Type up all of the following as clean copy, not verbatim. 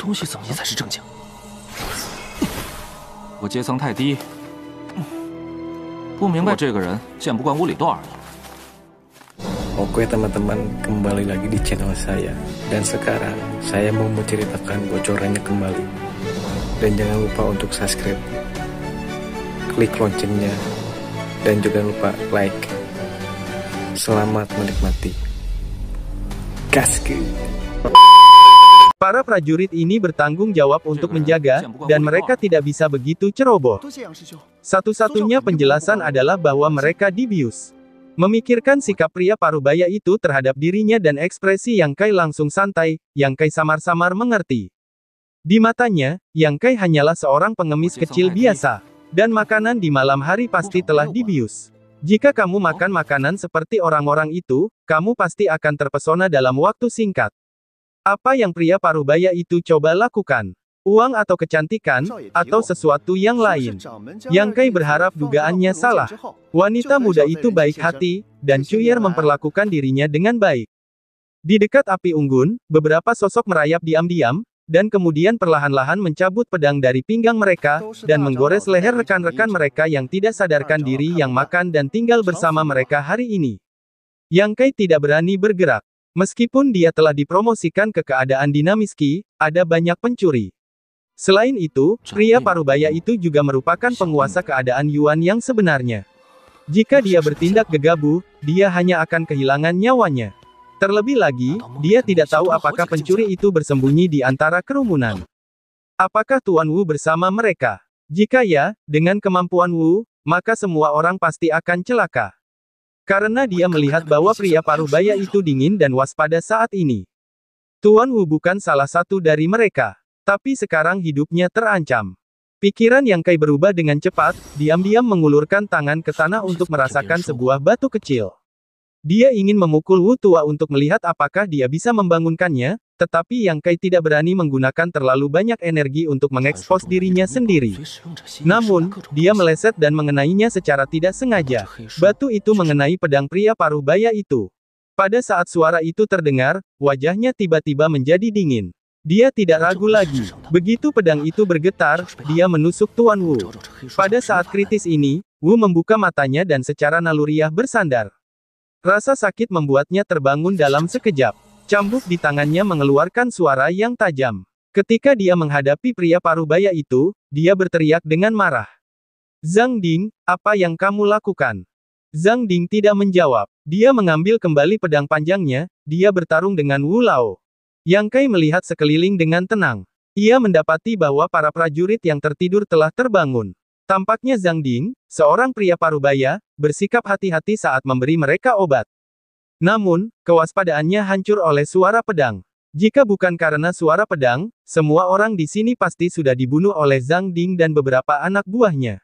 东西怎么才是正经？我阶层太低，不明白这个人见不惯屋里乱了。 Oke teman-teman, kembali lagi di channel saya. Dan sekarang saya mau menceritakan bocorannya kembali. Dan jangan lupa untuk subscribe, klik loncengnya, dan juga lupa like. Selamat menikmati. Gaskeun. Para prajurit ini bertanggung jawab untuk menjaga, dan mereka tidak bisa begitu ceroboh. Satu-satunya penjelasan adalah bahwa mereka dibius. Memikirkan sikap pria parubaya itu terhadap dirinya dan ekspresi Yang Kai langsung santai, Yang Kai samar-samar mengerti. Di matanya, Yang Kai hanyalah seorang pengemis kecil biasa, dan makanan di malam hari pasti telah dibius. Jika kamu makan makanan seperti orang-orang itu, kamu pasti akan terpesona dalam waktu singkat. Apa yang pria parubaya itu coba lakukan? Uang atau kecantikan, atau sesuatu yang lain. Yang Kai berharap dugaannya salah. Wanita muda itu baik hati, dan Cuyer memperlakukan dirinya dengan baik. Di dekat api unggun, beberapa sosok merayap diam-diam, dan kemudian perlahan-lahan mencabut pedang dari pinggang mereka, dan menggores leher rekan-rekan mereka yang tidak sadarkan diri yang makan dan tinggal bersama mereka hari ini. Yang Kai tidak berani bergerak. Meskipun dia telah dipromosikan ke keadaan dinamiski, ada banyak pencuri. Selain itu, pria parubaya itu juga merupakan penguasa keadaan Yuan yang sebenarnya. Jika dia bertindak gegabah, dia hanya akan kehilangan nyawanya. Terlebih lagi, dia tidak tahu apakah pencuri itu bersembunyi di antara kerumunan. Apakah Tuan Wu bersama mereka? Jika ya, dengan kemampuan Wu, maka semua orang pasti akan celaka. Karena dia melihat bahwa pria parubaya itu dingin dan waspada saat ini. Tuan Wu bukan salah satu dari mereka. Tapi sekarang hidupnya terancam. Pikiran Yang Kai berubah dengan cepat, diam-diam mengulurkan tangan ke tanah untuk merasakan sebuah batu kecil. Dia ingin memukul Wu tua untuk melihat apakah dia bisa membangunkannya, tetapi Yang Kai tidak berani menggunakan terlalu banyak energi untuk mengekspos dirinya sendiri. Namun, dia meleset dan mengenainya secara tidak sengaja. Batu itu mengenai pedang pria parubaya itu. Pada saat suara itu terdengar, wajahnya tiba-tiba menjadi dingin. Dia tidak ragu lagi. Begitu pedang itu bergetar, dia menusuk Tuan Wu. Pada saat kritis ini, Wu membuka matanya dan secara naluriah bersandar. Rasa sakit membuatnya terbangun dalam sekejap. Cambuk di tangannya mengeluarkan suara yang tajam. Ketika dia menghadapi pria parubaya itu, dia berteriak dengan marah. "Zhang Ding, apa yang kamu lakukan?" Zhang Ding tidak menjawab. Dia mengambil kembali pedang panjangnya, dia bertarung dengan Wu Lao. Yang Kai melihat sekeliling dengan tenang. Ia mendapati bahwa para prajurit yang tertidur telah terbangun. Tampaknya Zhang Ding, seorang pria parubaya, bersikap hati-hati saat memberi mereka obat. Namun, kewaspadaannya hancur oleh suara pedang. Jika bukan karena suara pedang, semua orang di sini pasti sudah dibunuh oleh Zhang Ding dan beberapa anak buahnya.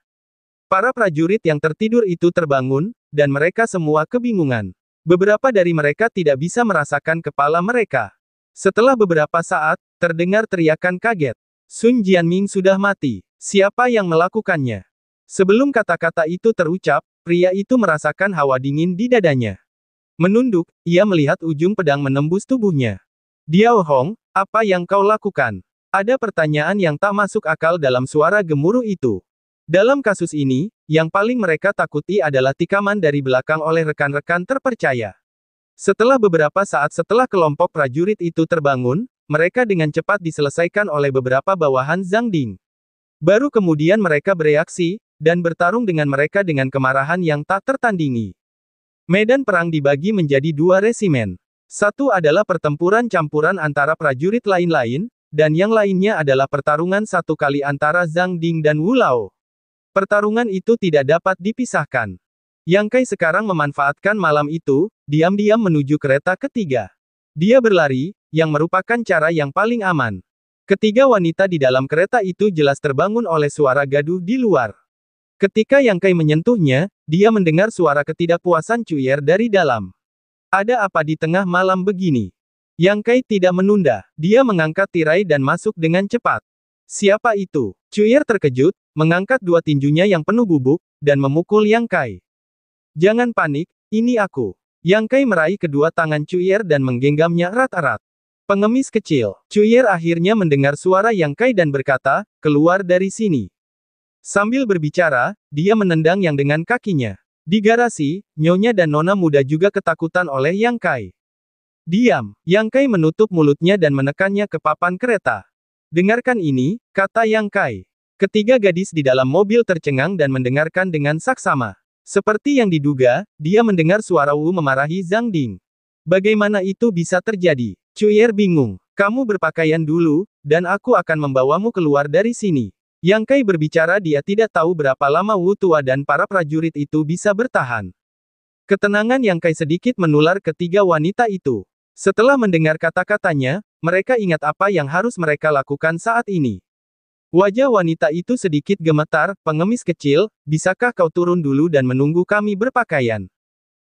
Para prajurit yang tertidur itu terbangun, dan mereka semua kebingungan. Beberapa dari mereka tidak bisa merasakan kepala mereka. Setelah beberapa saat, terdengar teriakan kaget. Sun Jianming sudah mati. Siapa yang melakukannya? Sebelum kata-kata itu terucap, pria itu merasakan hawa dingin di dadanya. Menunduk, ia melihat ujung pedang menembus tubuhnya. Diao Hong, apa yang kau lakukan? Ada pertanyaan yang tak masuk akal dalam suara gemuruh itu. Dalam kasus ini, yang paling mereka takuti adalah tikaman dari belakang oleh rekan-rekan terpercaya. Setelah beberapa saat setelah kelompok prajurit itu terbangun, mereka dengan cepat diselesaikan oleh beberapa bawahan Zhang Ding. Baru kemudian mereka bereaksi, dan bertarung dengan mereka dengan kemarahan yang tak tertandingi. Medan perang dibagi menjadi dua resimen. Satu adalah pertempuran campuran antara prajurit lain-lain, dan yang lainnya adalah pertarungan satu kali antara Zhang Ding dan Wu Lao. Pertarungan itu tidak dapat dipisahkan. Yang Kai sekarang memanfaatkan malam itu, diam-diam menuju kereta ketiga. Dia berlari, yang merupakan cara yang paling aman. Ketiga wanita di dalam kereta itu jelas terbangun oleh suara gaduh di luar. Ketika Yang Kai menyentuhnya, dia mendengar suara ketidakpuasan Cuyer dari dalam. Ada apa di tengah malam begini? Yang Kai tidak menunda, dia mengangkat tirai dan masuk dengan cepat. Siapa itu? Cuyer terkejut, mengangkat dua tinjunya yang penuh bubuk, dan memukul Yang Kai. Jangan panik, ini aku. Yang Kai meraih kedua tangan Cuyer dan menggenggamnya erat-erat. Pengemis kecil. Cuyer akhirnya mendengar suara Yang Kai dan berkata, keluar dari sini. Sambil berbicara, dia menendang Yang dengan kakinya. Di garasi, Nyonya dan Nona muda juga ketakutan oleh Yang Kai. Diam. Yang Kai menutup mulutnya dan menekannya ke papan kereta. Dengarkan ini, kata Yang Kai. Ketiga gadis di dalam mobil tercengang dan mendengarkan dengan saksama. Seperti yang diduga, dia mendengar suara Wu memarahi Zhang Ding. Bagaimana itu bisa terjadi? Cuyer bingung. Kamu berpakaian dulu, dan aku akan membawamu keluar dari sini. Yang Kai berbicara, dia tidak tahu berapa lama Wu tua dan para prajurit itu bisa bertahan. Ketenangan Yang Kai sedikit menular ketiga wanita itu. Setelah mendengar kata-katanya, mereka ingat apa yang harus mereka lakukan saat ini. Wajah wanita itu sedikit gemetar, pengemis kecil, bisakah kau turun dulu dan menunggu kami berpakaian?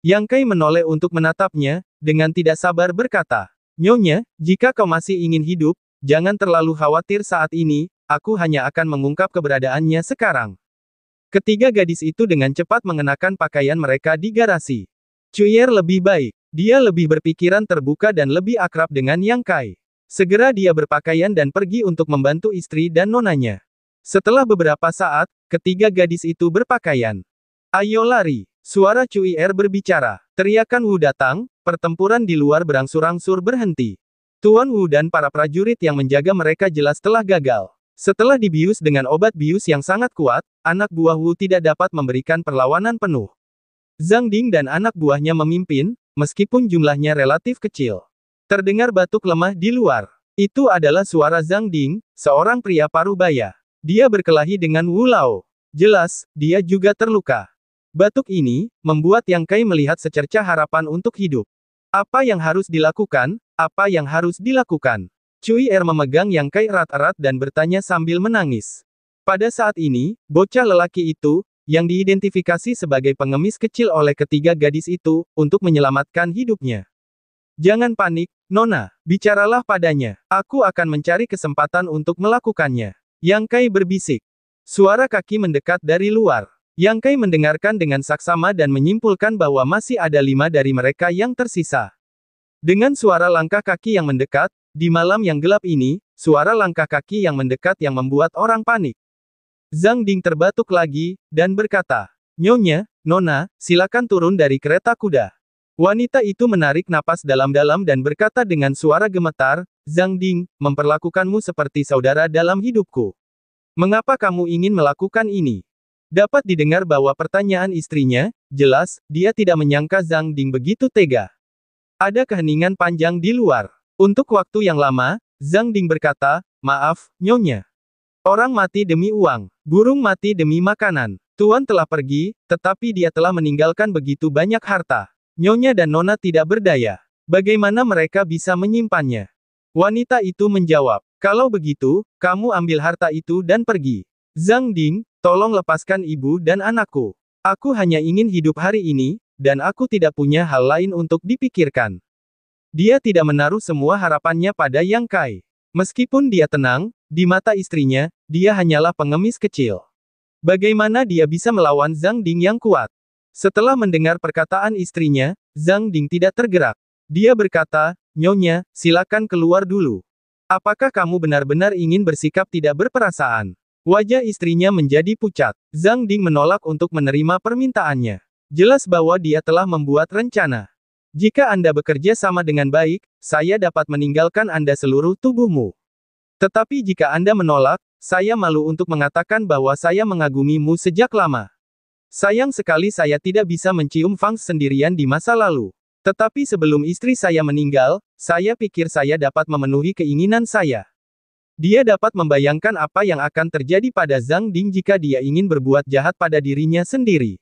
Yang Kai menoleh untuk menatapnya, dengan tidak sabar berkata, Nyonya, jika kau masih ingin hidup, jangan terlalu khawatir saat ini, aku hanya akan mengungkap keberadaannya sekarang. Ketiga gadis itu dengan cepat mengenakan pakaian mereka di garasi. Cuyer lebih baik. Dia lebih berpikiran terbuka dan lebih akrab dengan Yang Kai. Segera dia berpakaian dan pergi untuk membantu istri dan nonanya. Setelah beberapa saat, ketiga gadis itu berpakaian. Ayo lari. Suara Cuyer berbicara. Teriakan Wu datang, pertempuran di luar berangsur-angsur berhenti. Tuan Wu dan para prajurit yang menjaga mereka jelas telah gagal. Setelah dibius dengan obat bius yang sangat kuat, anak buah Wu tidak dapat memberikan perlawanan penuh. Zhang Ding dan anak buahnya memimpin, meskipun jumlahnya relatif kecil. Terdengar batuk lemah di luar. Itu adalah suara Zhang Ding, seorang pria parubaya. Dia berkelahi dengan Wu Lao. Jelas, dia juga terluka. Batuk ini membuat Yang Kai melihat secercah harapan untuk hidup. Apa yang harus dilakukan? Apa yang harus dilakukan? Cuyer memegang Yang Kai erat-erat dan bertanya sambil menangis. Pada saat ini, bocah lelaki itu, yang diidentifikasi sebagai pengemis kecil oleh ketiga gadis itu, untuk menyelamatkan hidupnya. Jangan panik, Nona, bicaralah padanya. Aku akan mencari kesempatan untuk melakukannya. Yang Kai berbisik. Suara kaki mendekat dari luar. Yang Kai mendengarkan dengan saksama dan menyimpulkan bahwa masih ada 5 dari mereka yang tersisa. Dengan suara langkah kaki yang mendekat, di malam yang gelap ini, suara langkah kaki yang mendekat yang membuat orang panik. Zhang Ding terbatuk lagi, dan berkata, Nyonya, Nona, silakan turun dari kereta kuda. Wanita itu menarik napas dalam-dalam dan berkata dengan suara gemetar, Zhang Ding, memperlakukanmu seperti saudara dalam hidupku. Mengapa kamu ingin melakukan ini? Dapat didengar bahwa pertanyaan istrinya, jelas, dia tidak menyangka Zhang Ding begitu tega. Ada keheningan panjang di luar. Untuk waktu yang lama, Zhang Ding berkata, maaf, Nyonya. Orang mati demi uang, burung mati demi makanan. Tuan telah pergi, tetapi dia telah meninggalkan begitu banyak harta. Nyonya dan Nona tidak berdaya. Bagaimana mereka bisa menyimpannya? Wanita itu menjawab, kalau begitu, kamu ambil harta itu dan pergi. Zhang Ding, tolong lepaskan ibu dan anakku. Aku hanya ingin hidup hari ini, dan aku tidak punya hal lain untuk dipikirkan. Dia tidak menaruh semua harapannya pada Yang Kai. Meskipun dia tenang, di mata istrinya, dia hanyalah pengemis kecil. Bagaimana dia bisa melawan Zhang Ding yang kuat? Setelah mendengar perkataan istrinya, Zhang Ding tidak tergerak. Dia berkata, Nyonya, silakan keluar dulu. Apakah kamu benar-benar ingin bersikap tidak berperasaan? Wajah istrinya menjadi pucat. Zhang Ding menolak untuk menerima permintaannya. Jelas bahwa dia telah membuat rencana. Jika Anda bekerja sama dengan baik, saya dapat meninggalkan Anda seluruh tubuhmu. Tetapi jika Anda menolak, saya malu untuk mengatakan bahwa saya mengagumimu sejak lama. Sayang sekali saya tidak bisa mencium fangs sendirian di masa lalu. Tetapi sebelum istri saya meninggal, saya pikir saya dapat memenuhi keinginan saya. Dia dapat membayangkan apa yang akan terjadi pada Zhang Ding jika dia ingin berbuat jahat pada dirinya sendiri.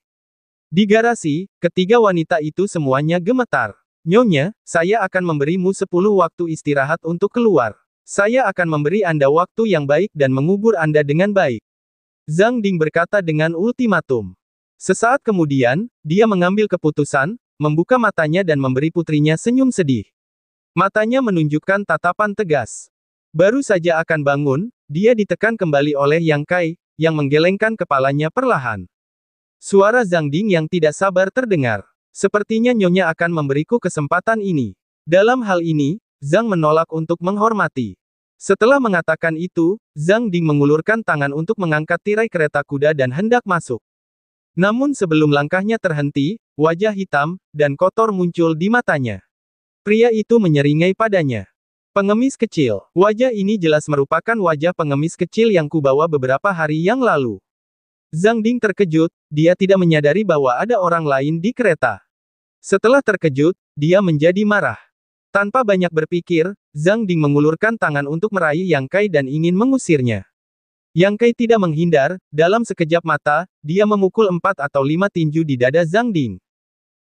Di garasi, ketiga wanita itu semuanya gemetar. Nyonya, saya akan memberimu 10 waktu istirahat untuk keluar. Saya akan memberi Anda waktu yang baik dan mengubur Anda dengan baik. Zhang Ding berkata dengan ultimatum. Sesaat kemudian, dia mengambil keputusan, membuka matanya dan memberi putrinya senyum sedih. Matanya menunjukkan tatapan tegas. Baru saja akan bangun, dia ditekan kembali oleh Yang Kai, yang menggelengkan kepalanya perlahan. Suara Zhang Ding yang tidak sabar terdengar. Sepertinya Nyonya akan memberiku kesempatan ini. Dalam hal ini, Zhang menolak untuk menghormati. Setelah mengatakan itu, Zhang Ding mengulurkan tangan untuk mengangkat tirai kereta kuda dan hendak masuk. Namun sebelum langkahnya terhenti, wajah hitam dan kotor muncul di matanya. Pria itu menyeringai padanya. Pengemis kecil. Wajah ini jelas merupakan wajah pengemis kecil yang kubawa beberapa hari yang lalu. Zhang Ding terkejut, dia tidak menyadari bahwa ada orang lain di kereta. Setelah terkejut, dia menjadi marah. Tanpa banyak berpikir, Zhang Ding mengulurkan tangan untuk meraih Yang Kai dan ingin mengusirnya. Yang Kai tidak menghindar, dalam sekejap mata, dia memukul 4 atau 5 tinju di dada Zhang Ding.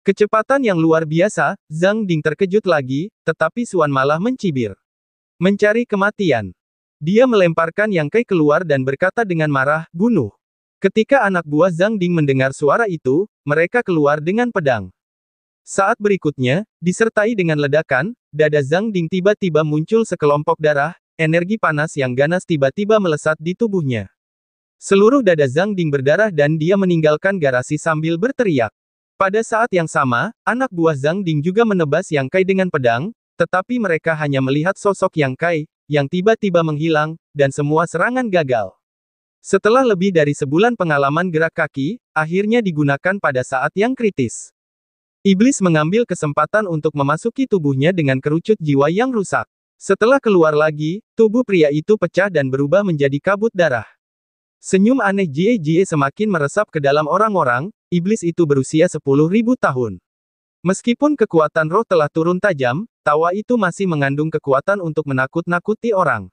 Kecepatan yang luar biasa, Zhang Ding terkejut lagi, tetapi Xuan malah mencibir. Mencari kematian. Dia melemparkan Yang Kai keluar dan berkata dengan marah, bunuh. Ketika anak buah Zhang Ding mendengar suara itu, mereka keluar dengan pedang. Saat berikutnya, disertai dengan ledakan, dada Zhang Ding tiba-tiba muncul sekelompok darah, energi panas yang ganas tiba-tiba melesat di tubuhnya. Seluruh dada Zhang Ding berdarah dan dia meninggalkan garasi sambil berteriak. Pada saat yang sama, anak buah Zhang Ding juga menebas Yang Kai dengan pedang, tetapi mereka hanya melihat sosok Yang Kai, yang tiba-tiba menghilang, dan semua serangan gagal. Setelah lebih dari sebulan pengalaman gerak kaki, akhirnya digunakan pada saat yang kritis. Iblis mengambil kesempatan untuk memasuki tubuhnya dengan kerucut jiwa yang rusak. Setelah keluar lagi, tubuh pria itu pecah dan berubah menjadi kabut darah. Senyum aneh Jie semakin meresap ke dalam orang-orang, iblis itu berusia 10.000 tahun. Meskipun kekuatan roh telah turun tajam, tawa itu masih mengandung kekuatan untuk menakut-nakuti orang.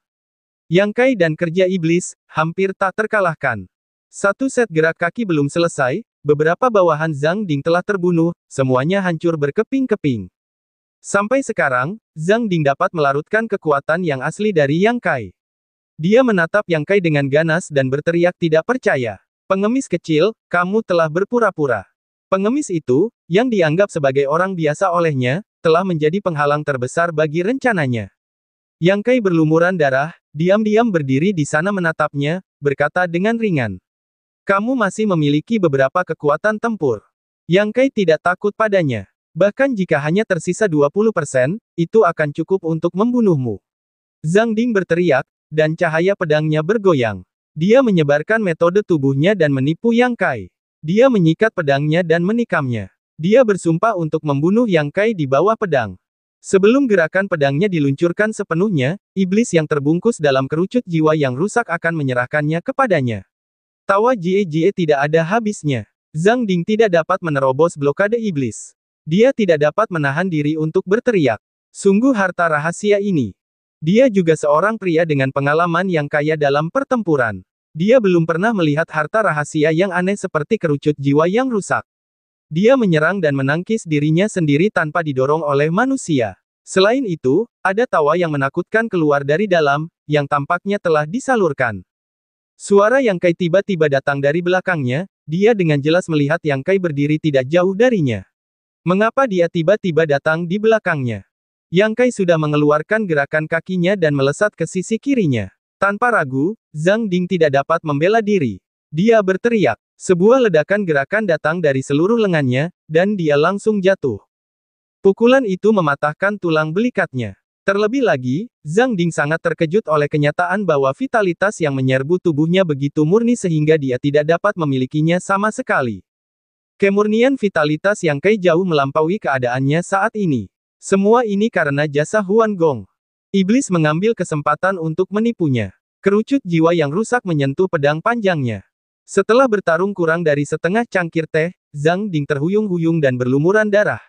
Yang Kai dan kerja iblis, hampir tak terkalahkan. Satu set gerak kaki belum selesai, beberapa bawahan Zhang Ding telah terbunuh, semuanya hancur berkeping-keping. Sampai sekarang, Zhang Ding dapat melarutkan kekuatan yang asli dari Yang Kai. Dia menatap Yang Kai dengan ganas dan berteriak tidak percaya. Pengemis kecil, kamu telah berpura-pura. Pengemis itu, yang dianggap sebagai orang biasa olehnya, telah menjadi penghalang terbesar bagi rencananya. Yang Kai berlumuran darah, diam-diam berdiri di sana menatapnya, berkata dengan ringan. Kamu masih memiliki beberapa kekuatan tempur. Yang Kai tidak takut padanya. Bahkan jika hanya tersisa 20%, itu akan cukup untuk membunuhmu. Zhang Ding berteriak, dan cahaya pedangnya bergoyang. Dia menyebarkan metode tubuhnya dan menipu Yang Kai. Dia menyikat pedangnya dan menikamnya. Dia bersumpah untuk membunuh Yang Kai di bawah pedang. Sebelum gerakan pedangnya diluncurkan sepenuhnya, iblis yang terbungkus dalam kerucut jiwa yang rusak akan menyerahkannya kepadanya. Tawa Jie tidak ada habisnya. Zhang Ding tidak dapat menerobos blokade iblis. Dia tidak dapat menahan diri untuk berteriak. Sungguh harta rahasia ini. Dia juga seorang pria dengan pengalaman yang kaya dalam pertempuran. Dia belum pernah melihat harta rahasia yang aneh seperti kerucut jiwa yang rusak. Dia menyerang dan menangkis dirinya sendiri tanpa didorong oleh manusia. Selain itu, ada tawa yang menakutkan keluar dari dalam, yang tampaknya telah disalurkan. Suara Yang Kai tiba-tiba datang dari belakangnya, dia dengan jelas melihat Yang Kai berdiri tidak jauh darinya. Mengapa dia tiba-tiba datang di belakangnya? Yang Kai sudah mengeluarkan gerakan kakinya dan melesat ke sisi kirinya. Tanpa ragu, Zhang Ding tidak dapat membela diri. Dia berteriak. Sebuah ledakan gerakan datang dari seluruh lengannya, dan dia langsung jatuh. Pukulan itu mematahkan tulang belikatnya. Terlebih lagi, Zhang Ding sangat terkejut oleh kenyataan bahwa vitalitas yang menyerbu tubuhnya begitu murni sehingga dia tidak dapat memilikinya sama sekali. Kemurnian vitalitas Yang Kai jauh melampaui keadaannya saat ini. Semua ini karena jasa Huan Gong. Iblis mengambil kesempatan untuk menipunya. Kerucut jiwa yang rusak menyentuh pedang panjangnya. Setelah bertarung kurang dari setengah cangkir teh, Zhang Ding terhuyung-huyung dan berlumuran darah.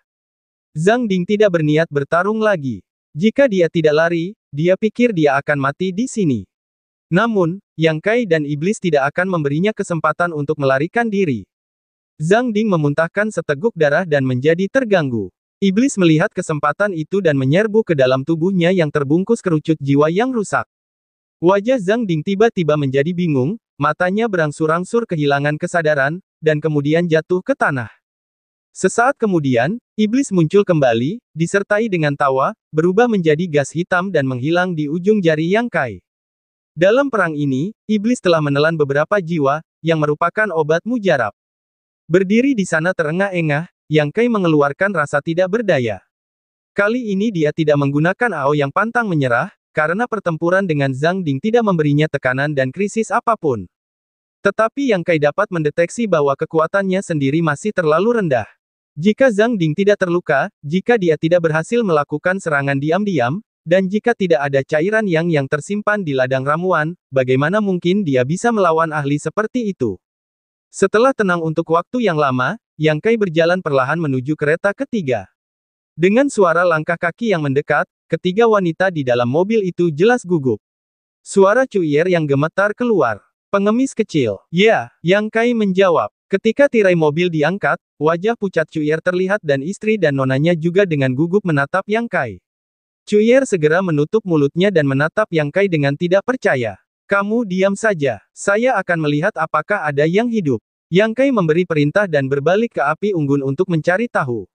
Zhang Ding tidak berniat bertarung lagi. Jika dia tidak lari, dia pikir dia akan mati di sini. Namun, Yang Kai dan iblis tidak akan memberinya kesempatan untuk melarikan diri. Zhang Ding memuntahkan seteguk darah dan menjadi terganggu. Iblis melihat kesempatan itu dan menyerbu ke dalam tubuhnya yang terbungkus kerucut jiwa yang rusak. Wajah Zhang Ding tiba-tiba menjadi bingung, matanya berangsur-angsur kehilangan kesadaran, dan kemudian jatuh ke tanah. Sesaat kemudian, iblis muncul kembali, disertai dengan tawa, berubah menjadi gas hitam dan menghilang di ujung jari Yang Kai. Dalam perang ini, iblis telah menelan beberapa jiwa, yang merupakan obat mujarab. Berdiri di sana terengah-engah, Yang Kai mengeluarkan rasa tidak berdaya. Kali ini dia tidak menggunakan AO yang pantang menyerah, karena pertempuran dengan Zhang Ding tidak memberinya tekanan dan krisis apapun. Tetapi Yang Kai dapat mendeteksi bahwa kekuatannya sendiri masih terlalu rendah. Jika Zhang Ding tidak terluka, jika dia tidak berhasil melakukan serangan diam-diam, dan jika tidak ada cairan yang tersimpan di ladang ramuan, bagaimana mungkin dia bisa melawan ahli seperti itu? Setelah tenang untuk waktu yang lama, Yang Kai berjalan perlahan menuju kereta ketiga. Dengan suara langkah kaki yang mendekat, ketiga wanita di dalam mobil itu jelas gugup. Suara Cuier yang gemetar keluar. Pengemis kecil. Ya, Yang Kai menjawab. Ketika tirai mobil diangkat, wajah pucat Cuier terlihat dan istri dan nonanya juga dengan gugup menatap Yang Kai. Cuier segera menutup mulutnya dan menatap Yang Kai dengan tidak percaya. Kamu diam saja. Saya akan melihat apakah ada yang hidup. Yang Kai memberi perintah dan berbalik ke api unggun untuk mencari tahu.